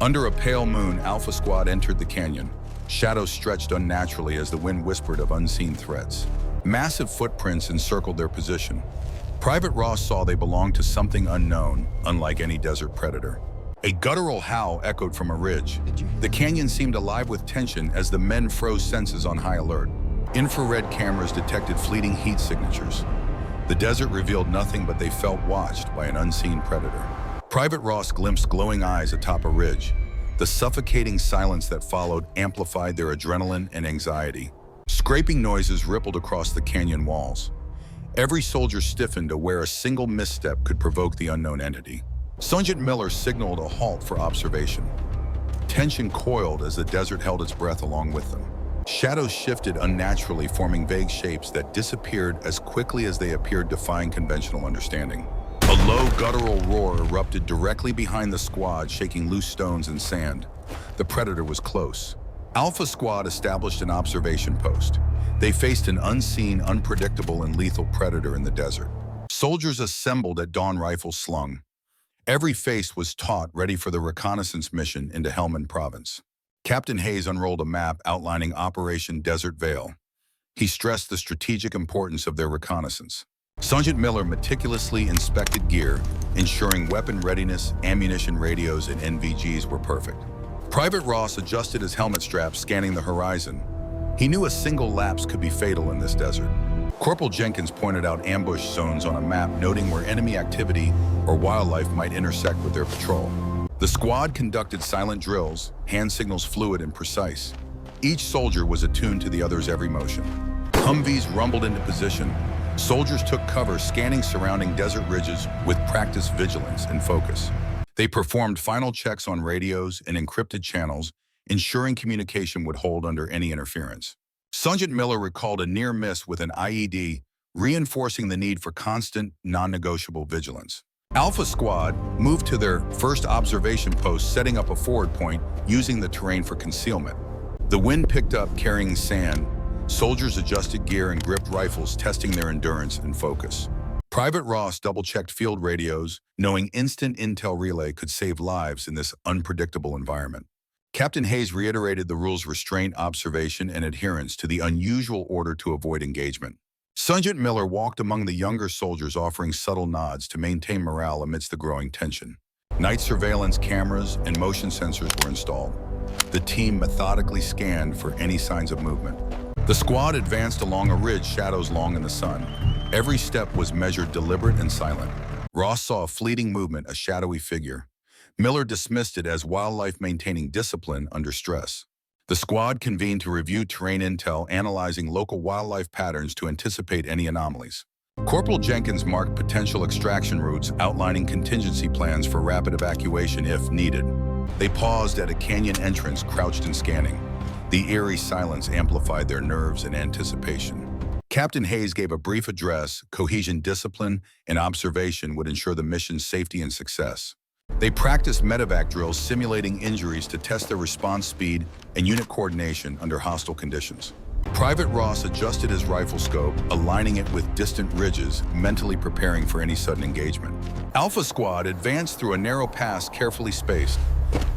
Under a pale moon, Alpha Squad entered the canyon. Shadows stretched unnaturally as the wind whispered of unseen threats. Massive footprints encircled their position. Private Ross saw they belonged to something unknown, unlike any desert predator. A guttural howl echoed from a ridge. The canyon seemed alive with tension as the men froze senses on high alert. Infrared cameras detected fleeting heat signatures. The desert revealed nothing, but they felt watched by an unseen predator. Private Ross glimpsed glowing eyes atop a ridge. The suffocating silence that followed amplified their adrenaline and anxiety. Scraping noises rippled across the canyon walls. Every soldier stiffened, aware a single misstep could provoke the unknown entity. Sergeant Miller signaled a halt for observation. Tension coiled as the desert held its breath along with them. Shadows shifted unnaturally, forming vague shapes that disappeared as quickly as they appeared, defying conventional understanding. A low guttural roar erupted directly behind the squad, shaking loose stones and sand. The predator was close. Alpha Squad established an observation post. They faced an unseen, unpredictable, and lethal predator in the desert. Soldiers assembled at dawn, rifles slung. Every face was taut, ready for the reconnaissance mission into Helmand Province. Captain Hayes unrolled a map outlining Operation Desert Veil. He stressed the strategic importance of their reconnaissance. Sergeant Miller meticulously inspected gear, ensuring weapon readiness, ammunition, radios, and NVGs were perfect. Private Ross adjusted his helmet strap, scanning the horizon. He knew a single lapse could be fatal in this desert. Corporal Jenkins pointed out ambush zones on a map, noting where enemy activity or wildlife might intersect with their patrol. The squad conducted silent drills, hand signals fluid and precise. Each soldier was attuned to the other's every motion. Humvees rumbled into position. Soldiers took cover, scanning surrounding desert ridges with practiced vigilance and focus. They performed final checks on radios and encrypted channels, ensuring communication would hold under any interference. Sergeant Miller recalled a near miss with an IED, reinforcing the need for constant, non-negotiable vigilance. Alpha Squad moved to their first observation post, setting up a forward point, using the terrain for concealment. The wind picked up, carrying sand. Soldiers adjusted gear and gripped rifles, testing their endurance and focus. Private Ross double-checked field radios, knowing instant intel relay could save lives in this unpredictable environment. Captain Hayes reiterated the rules: restraint, observation, and adherence to the unusual order to avoid engagement. Sergeant Miller walked among the younger soldiers, offering subtle nods to maintain morale amidst the growing tension. Night surveillance cameras and motion sensors were installed. The team methodically scanned for any signs of movement. The squad advanced along a ridge, shadows long in the sun. Every step was measured, deliberate, and silent. Ross saw a fleeting movement, a shadowy figure. Miller dismissed it as wildlife maintaining discipline under stress. The squad convened to review terrain intel, analyzing local wildlife patterns to anticipate any anomalies. Corporal Jenkins marked potential extraction routes, outlining contingency plans for rapid evacuation if needed. They paused at a canyon entrance, crouched and scanning. The eerie silence amplified their nerves and anticipation. Captain Hayes gave a brief address. Cohesion, discipline, and observation would ensure the mission's safety and success. They practiced medevac drills, simulating injuries to test their response speed and unit coordination under hostile conditions. Private Ross adjusted his rifle scope, aligning it with distant ridges, mentally preparing for any sudden engagement. Alpha Squad advanced through a narrow pass, carefully spaced.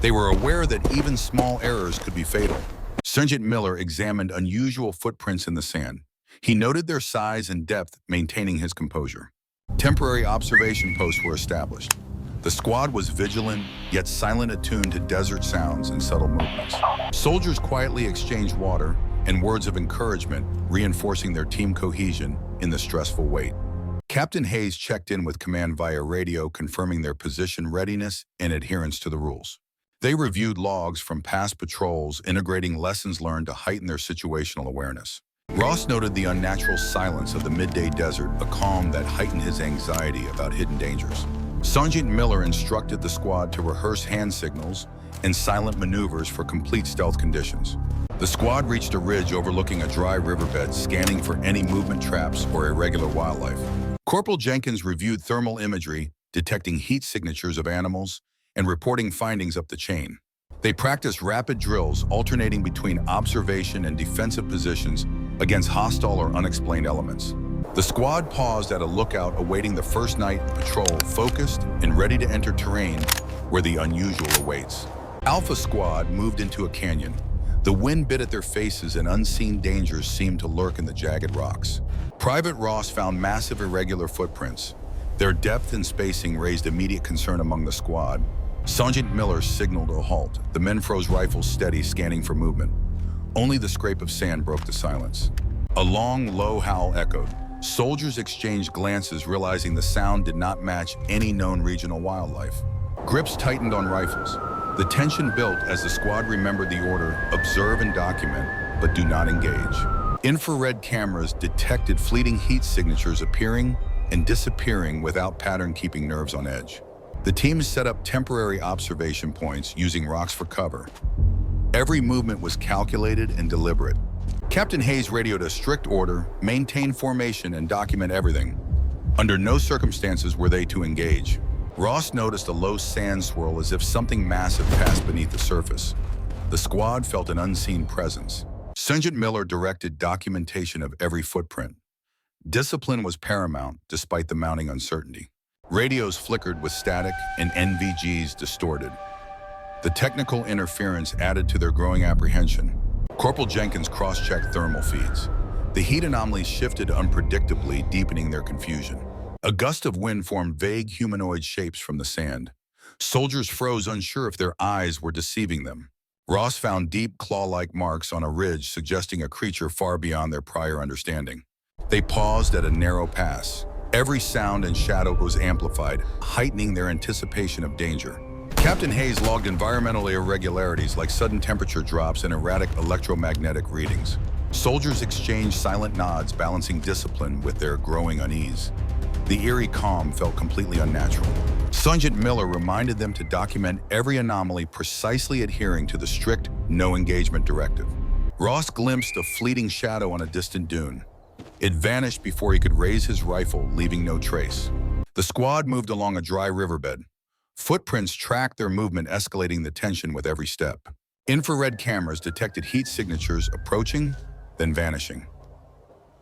They were aware that even small errors could be fatal. Sergeant Miller examined unusual footprints in the sand. He noted their size and depth, maintaining his composure. Temporary observation posts were established. The squad was vigilant, yet silent, attuned to desert sounds and subtle movements. Soldiers quietly exchanged water and words of encouragement, reinforcing their team cohesion in the stressful wait. Captain Hayes checked in with command via radio, confirming their position readiness and adherence to the rules. They reviewed logs from past patrols, integrating lessons learned to heighten their situational awareness. Ross noted the unnatural silence of the midday desert, a calm that heightened his anxiety about hidden dangers. Sergeant Miller instructed the squad to rehearse hand signals and silent maneuvers for complete stealth conditions. The squad reached a ridge overlooking a dry riverbed, scanning for any movement traps or irregular wildlife. Corporal Jenkins reviewed thermal imagery, detecting heat signatures of animals and reporting findings up the chain. They practiced rapid drills, alternating between observation and defensive positions against hostile or unexplained elements. The squad paused at a lookout, awaiting the first night patrol, focused and ready to enter terrain where the unusual awaits. Alpha Squad moved into a canyon. The wind bit at their faces and unseen dangers seemed to lurk in the jagged rocks. Private Ross found massive irregular footprints. Their depth and spacing raised immediate concern among the squad. Sergeant Miller signaled a halt. The men froze rifles steady, scanning for movement. Only the scrape of sand broke the silence. A long, low howl echoed. Soldiers exchanged glances, realizing the sound did not match any known regional wildlife. Grips tightened on rifles. The tension built as the squad remembered the order, observe and document, but do not engage. Infrared cameras detected fleeting heat signatures appearing and disappearing without pattern, keeping nerves on edge. The team set up temporary observation points using rocks for cover. Every movement was calculated and deliberate. Captain Hayes radioed a strict order: maintain formation and document everything. Under no circumstances were they to engage. Ross noticed a low sand swirl, as if something massive passed beneath the surface. The squad felt an unseen presence. Sergeant Miller directed documentation of every footprint. Discipline was paramount, despite the mounting uncertainty. Radios flickered with static and NVGs distorted. The technical interference added to their growing apprehension. Corporal Jenkins cross-checked thermal feeds. The heat anomalies shifted unpredictably, deepening their confusion. A gust of wind formed vague humanoid shapes from the sand. Soldiers froze, unsure if their eyes were deceiving them. Ross found deep claw-like marks on a ridge, suggesting a creature far beyond their prior understanding. They paused at a narrow pass. Every sound and shadow was amplified, heightening their anticipation of danger. Captain Hayes logged environmental irregularities like sudden temperature drops and erratic electromagnetic readings. Soldiers exchanged silent nods, balancing discipline with their growing unease. The eerie calm felt completely unnatural. Sergeant Miller reminded them to document every anomaly, precisely adhering to the strict no-engagement directive. Ross glimpsed a fleeting shadow on a distant dune. It vanished before he could raise his rifle, leaving no trace. The squad moved along a dry riverbed. Footprints tracked their movement, escalating the tension with every step. Infrared cameras detected heat signatures approaching, then vanishing.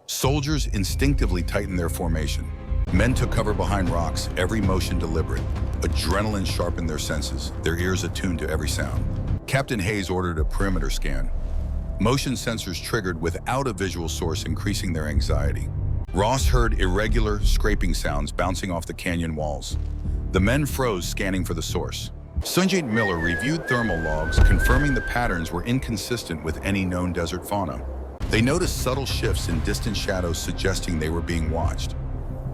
Soldiers instinctively tightened their formation. Men took cover behind rocks, every motion deliberate. Adrenaline sharpened their senses, their ears attuned to every sound. Captain Hayes ordered a perimeter scan. Motion sensors triggered without a visual source, increasing their anxiety. Ross heard irregular, scraping sounds bouncing off the canyon walls. The men froze, scanning for the source. Sergeant Miller reviewed thermal logs, confirming the patterns were inconsistent with any known desert fauna. They noticed subtle shifts in distant shadows, suggesting they were being watched.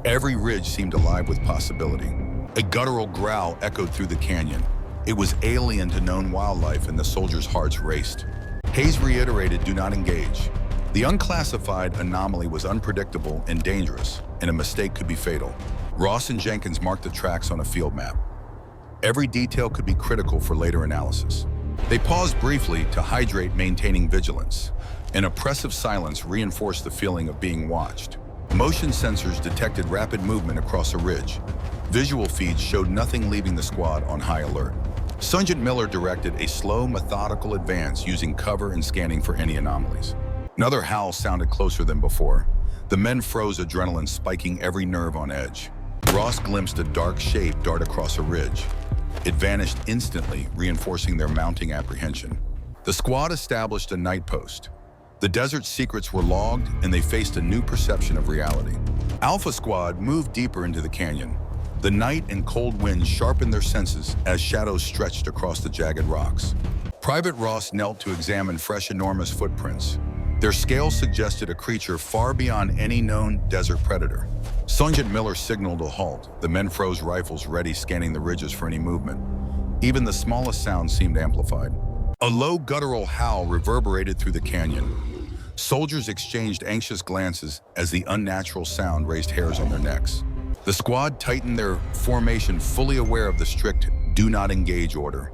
Every ridge seemed alive with possibility. A guttural growl echoed through the canyon. It was alien to known wildlife, and the soldiers' hearts raced. Hayes reiterated, do not engage. The unclassified anomaly was unpredictable and dangerous, and a mistake could be fatal. Ross and Jenkins marked the tracks on a field map. Every detail could be critical for later analysis. They paused briefly to hydrate, maintaining vigilance. An oppressive silence reinforced the feeling of being watched. Motion sensors detected rapid movement across a ridge. Visual feeds showed nothing, leaving the squad on high alert. Sergeant Miller directed a slow, methodical advance, using cover and scanning for any anomalies. Another howl sounded closer than before. The men froze, adrenaline spiking every nerve on edge. Ross glimpsed a dark shape dart across a ridge. It vanished instantly, reinforcing their mounting apprehension. The squad established a night post. The desert's secrets were logged, and they faced a new perception of reality. Alpha Squad moved deeper into the canyon. The night and cold winds sharpened their senses as shadows stretched across the jagged rocks. Private Ross knelt to examine fresh, enormous footprints. Their scale suggested a creature far beyond any known desert predator. Sergeant Miller signaled a halt. The men froze, rifles ready, scanning the ridges for any movement. Even the smallest sound seemed amplified. A low guttural howl reverberated through the canyon. Soldiers exchanged anxious glances as the unnatural sound raised hairs on their necks. The squad tightened their formation, fully aware of the strict do not engage order.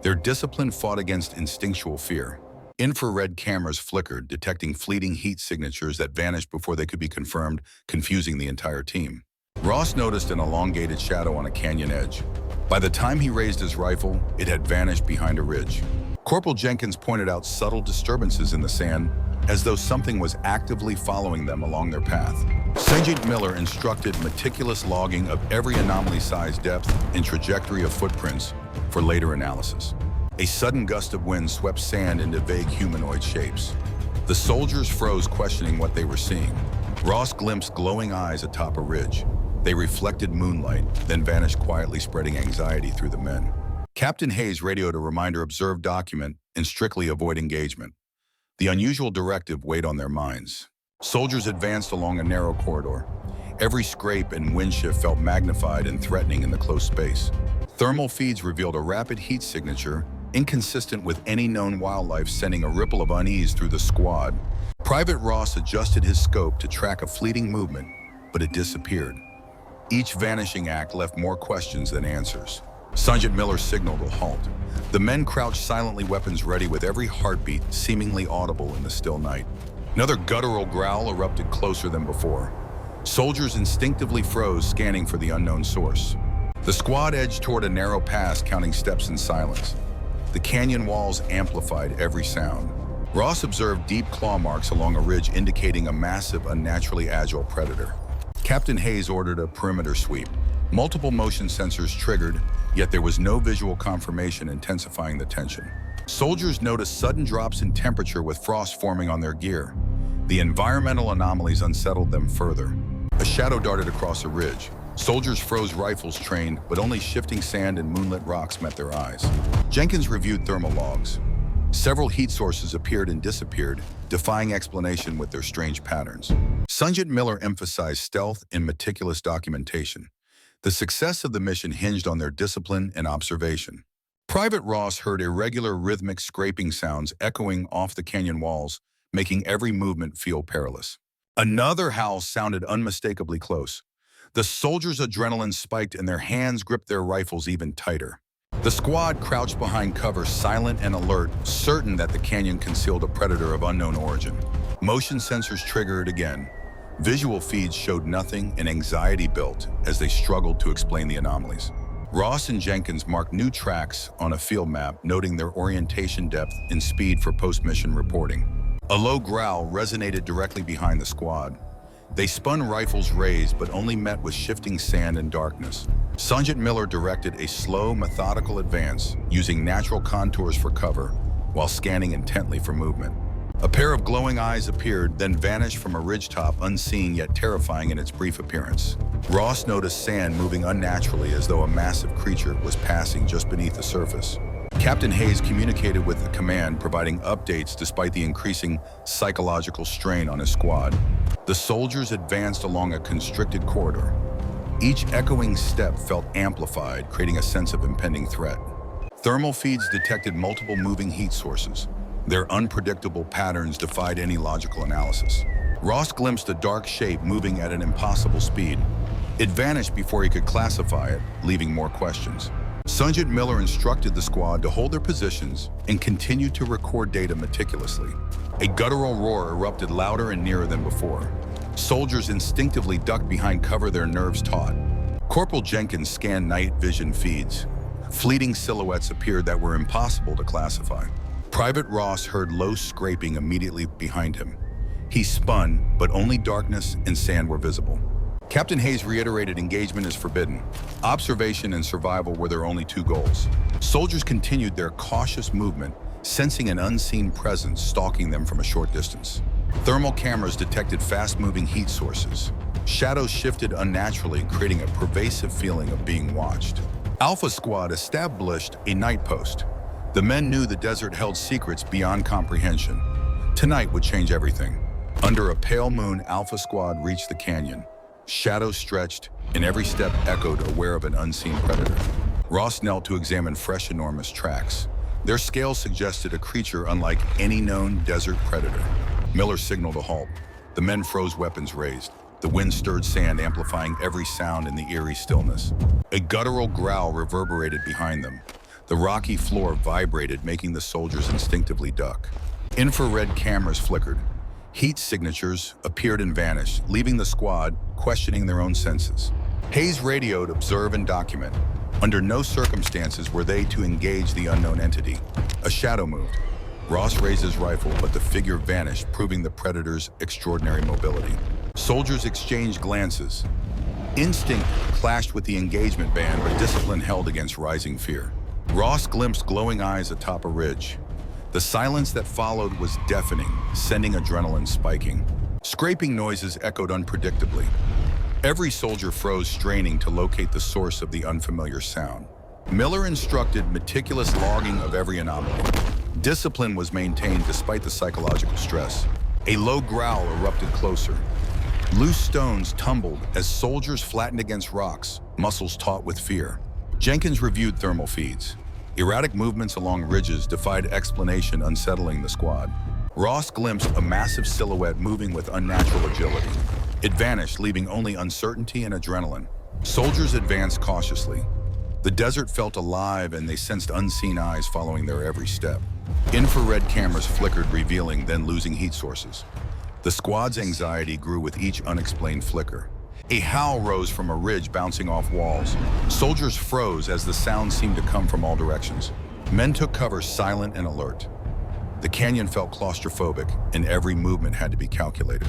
Their discipline fought against instinctual fear. Infrared cameras flickered, detecting fleeting heat signatures that vanished before they could be confirmed, confusing the entire team. Ross noticed an elongated shadow on a canyon edge. By the time he raised his rifle, it had vanished behind a ridge. Corporal Jenkins pointed out subtle disturbances in the sand, as though something was actively following them along their path. Sergeant Miller instructed meticulous logging of every anomaly size, depth, and trajectory of footprints for later analysis. A sudden gust of wind swept sand into vague humanoid shapes. The soldiers froze, questioning what they were seeing. Ross glimpsed glowing eyes atop a ridge. They reflected moonlight, then vanished quietly, spreading anxiety through the men. Captain Hayes radioed a reminder: observe, document, and strictly avoid engagement. The unusual directive weighed on their minds. Soldiers advanced along a narrow corridor. Every scrape and wind shift felt magnified and threatening in the close space. Thermal feeds revealed a rapid heat signature, inconsistent with any known wildlife, sending a ripple of unease through the squad. Private Ross adjusted his scope to track a fleeting movement, but it disappeared. Each vanishing act left more questions than answers. Sergeant Miller signaled a halt. The men crouched silently, weapons ready, with every heartbeat seemingly audible in the still night. Another guttural growl erupted closer than before. Soldiers instinctively froze, scanning for the unknown source. The squad edged toward a narrow pass, counting steps in silence. The canyon walls amplified every sound. Ross observed deep claw marks along a ridge, indicating a massive, unnaturally agile predator. Captain Hayes ordered a perimeter sweep. Multiple motion sensors triggered, yet there was no visual confirmation, intensifying the tension. Soldiers noticed sudden drops in temperature, with frost forming on their gear. The environmental anomalies unsettled them further. A shadow darted across a ridge. Soldiers froze, rifles trained, but only shifting sand and moonlit rocks met their eyes. Jenkins reviewed thermal logs. Several heat sources appeared and disappeared, defying explanation with their strange patterns. Sergeant Miller emphasized stealth and meticulous documentation. The success of the mission hinged on their discipline and observation. Private Ross heard irregular, rhythmic scraping sounds echoing off the canyon walls, making every movement feel perilous. Another howl sounded unmistakably close. The soldiers' adrenaline spiked and their hands gripped their rifles even tighter. The squad crouched behind cover, silent and alert, certain that the canyon concealed a predator of unknown origin. Motion sensors triggered again. Visual feeds showed nothing, and anxiety built as they struggled to explain the anomalies. Ross and Jenkins marked new tracks on a field map, noting their orientation depth and speed for post-mission reporting. A low growl resonated directly behind the squad. They spun, rifles raised, but only met with shifting sand and darkness. Sergeant Miller directed a slow, methodical advance, using natural contours for cover, while scanning intently for movement. A pair of glowing eyes appeared, then vanished from a ridgetop, unseen yet terrifying in its brief appearance. Ross noticed sand moving unnaturally, as though a massive creature was passing just beneath the surface. Captain Hayes communicated with the command, providing updates despite the increasing psychological strain on his squad. The soldiers advanced along a constricted corridor. Each echoing step felt amplified, creating a sense of impending threat. Thermal feeds detected multiple moving heat sources. Their unpredictable patterns defied any logical analysis. Ross glimpsed a dark shape moving at an impossible speed. It vanished before he could classify it, leaving more questions. Sergeant Miller instructed the squad to hold their positions and continue to record data meticulously. A guttural roar erupted, louder and nearer than before. Soldiers instinctively ducked behind cover, their nerves taut. Corporal Jenkins scanned night vision feeds. Fleeting silhouettes appeared that were impossible to classify. Private Ross heard low scraping immediately behind him. He spun, but only darkness and sand were visible. Captain Hayes reiterated engagement is forbidden. Observation and survival were their only two goals. Soldiers continued their cautious movement, sensing an unseen presence stalking them from a short distance. Thermal cameras detected fast-moving heat sources. Shadows shifted unnaturally, creating a pervasive feeling of being watched. Alpha Squad established a night post. The men knew the desert held secrets beyond comprehension. Tonight would change everything. Under a pale moon, Alpha Squad reached the canyon. Shadows stretched, and every step echoed, aware of an unseen predator. Ross knelt to examine fresh, enormous tracks. Their scale suggested a creature unlike any known desert predator. Miller signaled a halt. The men froze, weapons raised. The wind stirred sand, amplifying every sound in the eerie stillness. A guttural growl reverberated behind them. The rocky floor vibrated, making the soldiers instinctively duck. Infrared cameras flickered. Heat signatures appeared and vanished, leaving the squad questioning their own senses. Hayes radioed, observe and document. Under no circumstances were they to engage the unknown entity. A shadow moved. Ross raised his rifle, but the figure vanished, proving the predator's extraordinary mobility. Soldiers exchanged glances. Instinct clashed with the engagement ban, but discipline held against rising fear. Ross glimpsed glowing eyes atop a ridge. The silence that followed was deafening, sending adrenaline spiking. Scraping noises echoed unpredictably. Every soldier froze, straining to locate the source of the unfamiliar sound. Miller instructed meticulous logging of every anomaly. Discipline was maintained despite the psychological stress. A low growl erupted closer. Loose stones tumbled as soldiers flattened against rocks, muscles taut with fear. Jenkins reviewed thermal feeds. Erratic movements along ridges defied explanation, unsettling the squad. Ross glimpsed a massive silhouette moving with unnatural agility. It vanished, leaving only uncertainty and adrenaline. Soldiers advanced cautiously. The desert felt alive, and they sensed unseen eyes following their every step. Infrared cameras flickered, revealing, then losing heat sources. The squad's anxiety grew with each unexplained flicker. A howl rose from a ridge, bouncing off walls. Soldiers froze as the sound seemed to come from all directions. Men took cover, silent and alert. The canyon felt claustrophobic, and every movement had to be calculated.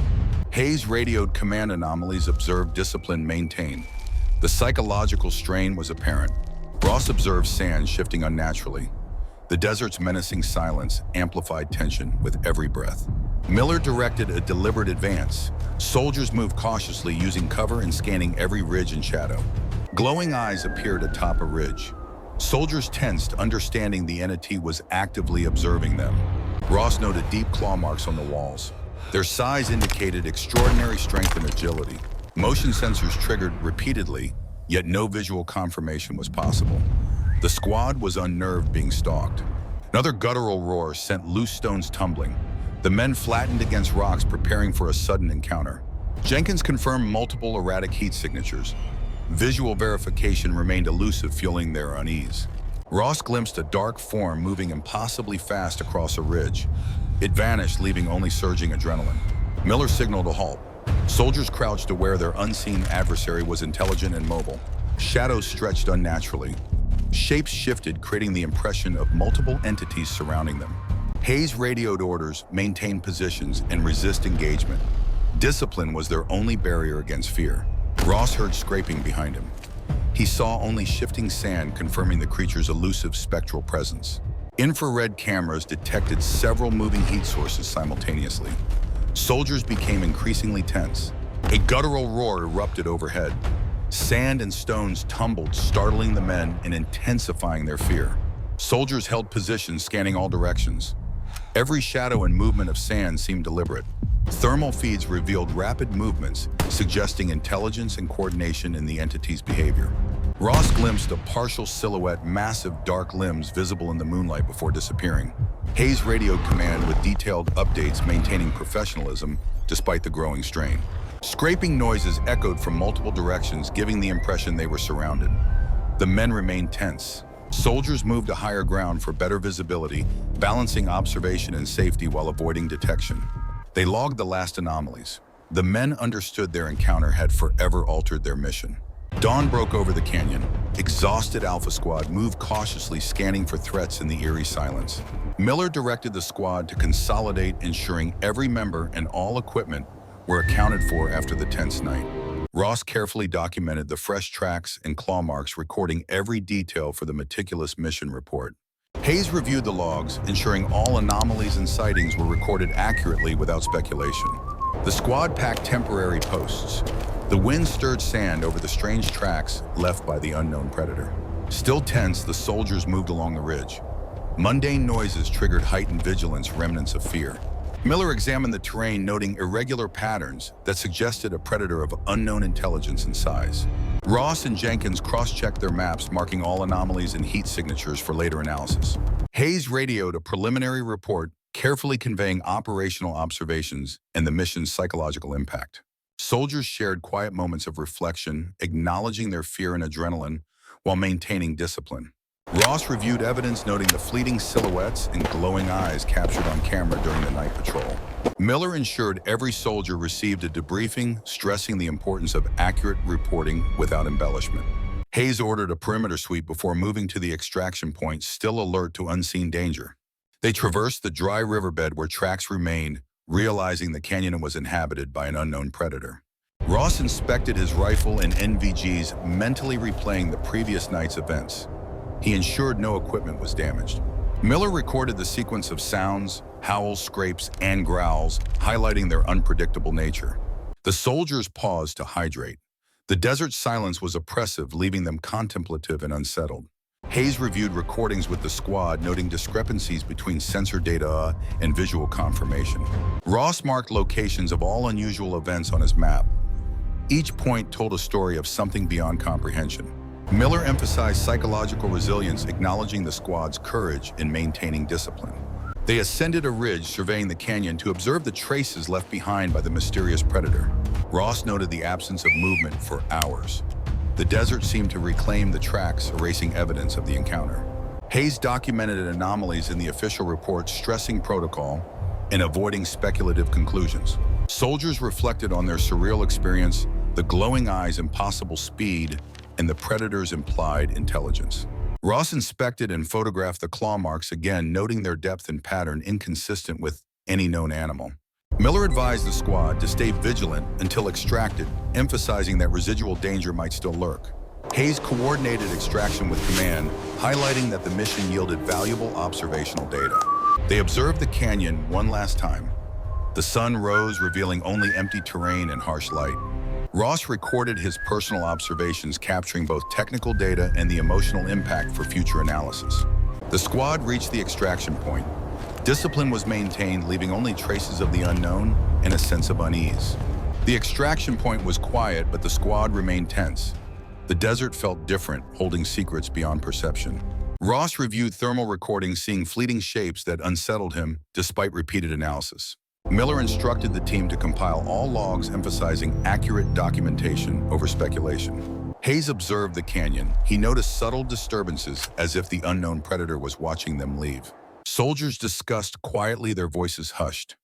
Hayes radioed command anomalies, observed discipline maintained. The psychological strain was apparent. Ross observed sand shifting unnaturally. The desert's menacing silence amplified tension with every breath. Miller directed a deliberate advance. Soldiers moved cautiously, using cover and scanning every ridge and shadow. Glowing eyes appeared atop a ridge. Soldiers tensed, understanding the entity was actively observing them. Ross noted deep claw marks on the walls. Their size indicated extraordinary strength and agility. Motion sensors triggered repeatedly, yet no visual confirmation was possible. The squad was unnerved, being stalked. Another guttural roar sent loose stones tumbling. The men flattened against rocks, preparing for a sudden encounter. Jenkins confirmed multiple erratic heat signatures. Visual verification remained elusive, fueling their unease. Ross glimpsed a dark form moving impossibly fast across a ridge. It vanished, leaving only surging adrenaline. Miller signaled a halt. Soldiers crouched, aware their unseen adversary was intelligent and mobile. Shadows stretched unnaturally. Shapes shifted, creating the impression of multiple entities surrounding them. Hayes radioed orders, maintain positions, and resist engagement. Discipline was their only barrier against fear. Ross heard scraping behind him. He saw only shifting sand, confirming the creature's elusive spectral presence. Infrared cameras detected several moving heat sources simultaneously. Soldiers became increasingly tense. A guttural roar erupted overhead. Sand and stones tumbled, startling the men and intensifying their fear. Soldiers held positions, scanning all directions. Every shadow and movement of sand seemed deliberate. Thermal feeds revealed rapid movements, suggesting intelligence and coordination in the entity's behavior. Ross glimpsed a partial silhouette, massive dark limbs visible in the moonlight before disappearing. Hayes radioed command with detailed updates, maintaining professionalism despite the growing strain. Scraping noises echoed from multiple directions, giving the impression they were surrounded. The men remained tense. Soldiers moved to higher ground for better visibility, balancing observation and safety while avoiding detection. They logged the last anomalies. The men understood their encounter had forever altered their mission. Dawn broke over the canyon. Exhausted Alpha Squad moved cautiously, scanning for threats in the eerie silence. Miller directed the squad to consolidate, ensuring every member and all equipment were accounted for after the tense night. Ross carefully documented the fresh tracks and claw marks, recording every detail for the meticulous mission report. Hayes reviewed the logs, ensuring all anomalies and sightings were recorded accurately without speculation. The squad packed temporary posts. The wind stirred sand over the strange tracks left by the unknown predator. Still tense, the soldiers moved along the ridge. Mundane noises triggered heightened vigilance, remnants of fear. Miller examined the terrain, noting irregular patterns that suggested a predator of unknown intelligence and size. Ross and Jenkins cross-checked their maps, marking all anomalies and heat signatures for later analysis. Hayes radioed a preliminary report, carefully conveying operational observations and the mission's psychological impact. Soldiers shared quiet moments of reflection, acknowledging their fear and adrenaline while maintaining discipline. Ross reviewed evidence, noting the fleeting silhouettes and glowing eyes captured on camera during the night patrol. Miller ensured every soldier received a debriefing, stressing the importance of accurate reporting without embellishment. Hayes ordered a perimeter sweep before moving to the extraction point, still alert to unseen danger. They traversed the dry riverbed where tracks remained, realizing the canyon was inhabited by an unknown predator. Ross inspected his rifle and NVGs, mentally replaying the previous night's events. He ensured no equipment was damaged. Miller recorded the sequence of sounds, howls, scrapes, and growls, highlighting their unpredictable nature. The soldiers paused to hydrate. The desert silence was oppressive, leaving them contemplative and unsettled. Hayes reviewed recordings with the squad, noting discrepancies between sensor data and visual confirmation. Ross marked locations of all unusual events on his map. Each point told a story of something beyond comprehension. Miller emphasized psychological resilience, acknowledging the squad's courage in maintaining discipline. They ascended a ridge, surveying the canyon to observe the traces left behind by the mysterious predator. Ross noted the absence of movement for hours. The desert seemed to reclaim the tracks, erasing evidence of the encounter. Hayes documented anomalies in the official report, stressing protocol and avoiding speculative conclusions. Soldiers reflected on their surreal experience, the glowing eyes, impossible speed, and the predator's implied intelligence. Ross inspected and photographed the claw marks again, noting their depth and pattern inconsistent with any known animal. Miller advised the squad to stay vigilant until extracted, emphasizing that residual danger might still lurk. Hayes coordinated extraction with command, highlighting that the mission yielded valuable observational data. They observed the canyon one last time. The sun rose, revealing only empty terrain and harsh light. Ross recorded his personal observations, capturing both technical data and the emotional impact for future analysis. The squad reached the extraction point. Discipline was maintained, leaving only traces of the unknown and a sense of unease. The extraction point was quiet, but the squad remained tense. The desert felt different, holding secrets beyond perception. Ross reviewed thermal recordings, seeing fleeting shapes that unsettled him despite repeated analysis. Miller instructed the team to compile all logs, emphasizing accurate documentation over speculation. Hayes observed the canyon. He noticed subtle disturbances, as if the unknown predator was watching them leave. Soldiers discussed quietly, their voices hushed.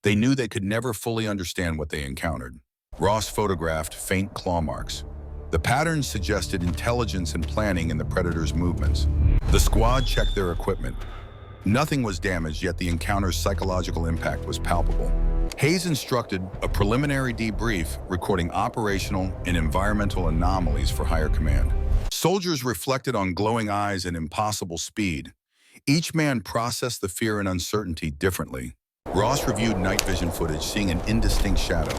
They knew they could never fully understand what they encountered. Ross photographed faint claw marks. The patterns suggested intelligence and planning in the predator's movements. The squad checked their equipment. Nothing was damaged, yet the encounter's psychological impact was palpable. Hayes instructed a preliminary debrief, recording operational and environmental anomalies for higher command. Soldiers reflected on glowing eyes and impossible speed. Each man processed the fear and uncertainty differently. Ross reviewed night vision footage, seeing an indistinct shadow.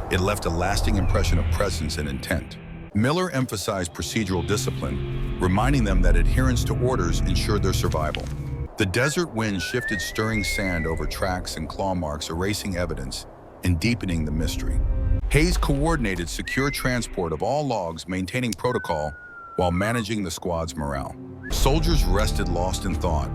It left a lasting impression of presence and intent. Miller emphasized procedural discipline, reminding them that adherence to orders ensured their survival. The desert wind shifted, stirring sand over tracks and claw marks, erasing evidence and deepening the mystery. Hayes coordinated secure transport of all logs, maintaining protocol while managing the squad's morale. Soldiers rested, lost in thought.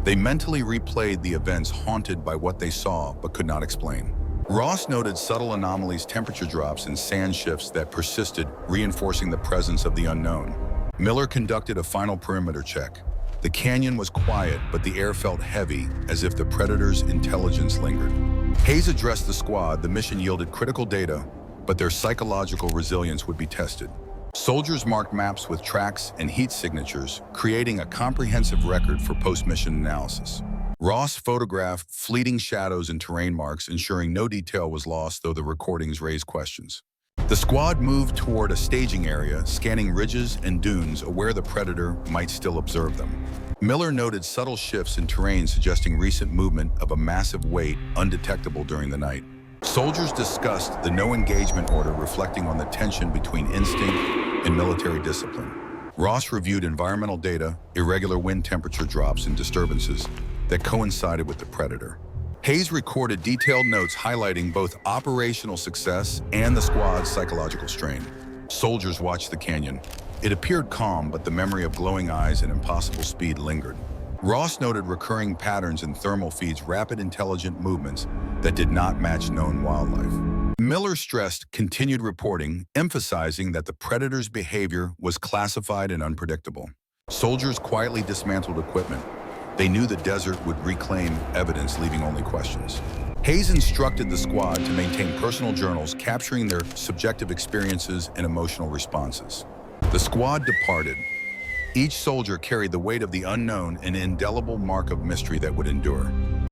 They mentally replayed the events, haunted by what they saw but could not explain. Ross noted subtle anomalies, temperature drops, and sand shifts that persisted, reinforcing the presence of the unknown. Miller conducted a final perimeter check. The canyon was quiet, but the air felt heavy, as if the predator's intelligence lingered. Hayes addressed the squad. The mission yielded critical data, but their psychological resilience would be tested. Soldiers marked maps with tracks and heat signatures, creating a comprehensive record for post-mission analysis. Ross photographed fleeting shadows and terrain marks, ensuring no detail was lost, though the recordings raised questions. The squad moved toward a staging area, scanning ridges and dunes, aware the predator might still observe them. Miller noted subtle shifts in terrain, suggesting recent movement of a massive weight undetectable during the night. Soldiers discussed the no engagement order, reflecting on the tension between instinct and military discipline. Ross reviewed environmental data, irregular wind temperature drops, and disturbances that coincided with the predator. Hayes recorded detailed notes highlighting both operational success and the squad's psychological strain. Soldiers watched the canyon. It appeared calm, but the memory of glowing eyes and impossible speed lingered. Ross noted recurring patterns in thermal feeds, rapid, intelligent movements that did not match known wildlife. Miller stressed continued reporting, emphasizing that the predator's behavior was classified and unpredictable. Soldiers quietly dismantled equipment. They knew the desert would reclaim evidence, leaving only questions. Hayes instructed the squad to maintain personal journals, capturing their subjective experiences and emotional responses. The squad departed. Each soldier carried the weight of the unknown, an indelible mark of mystery that would endure.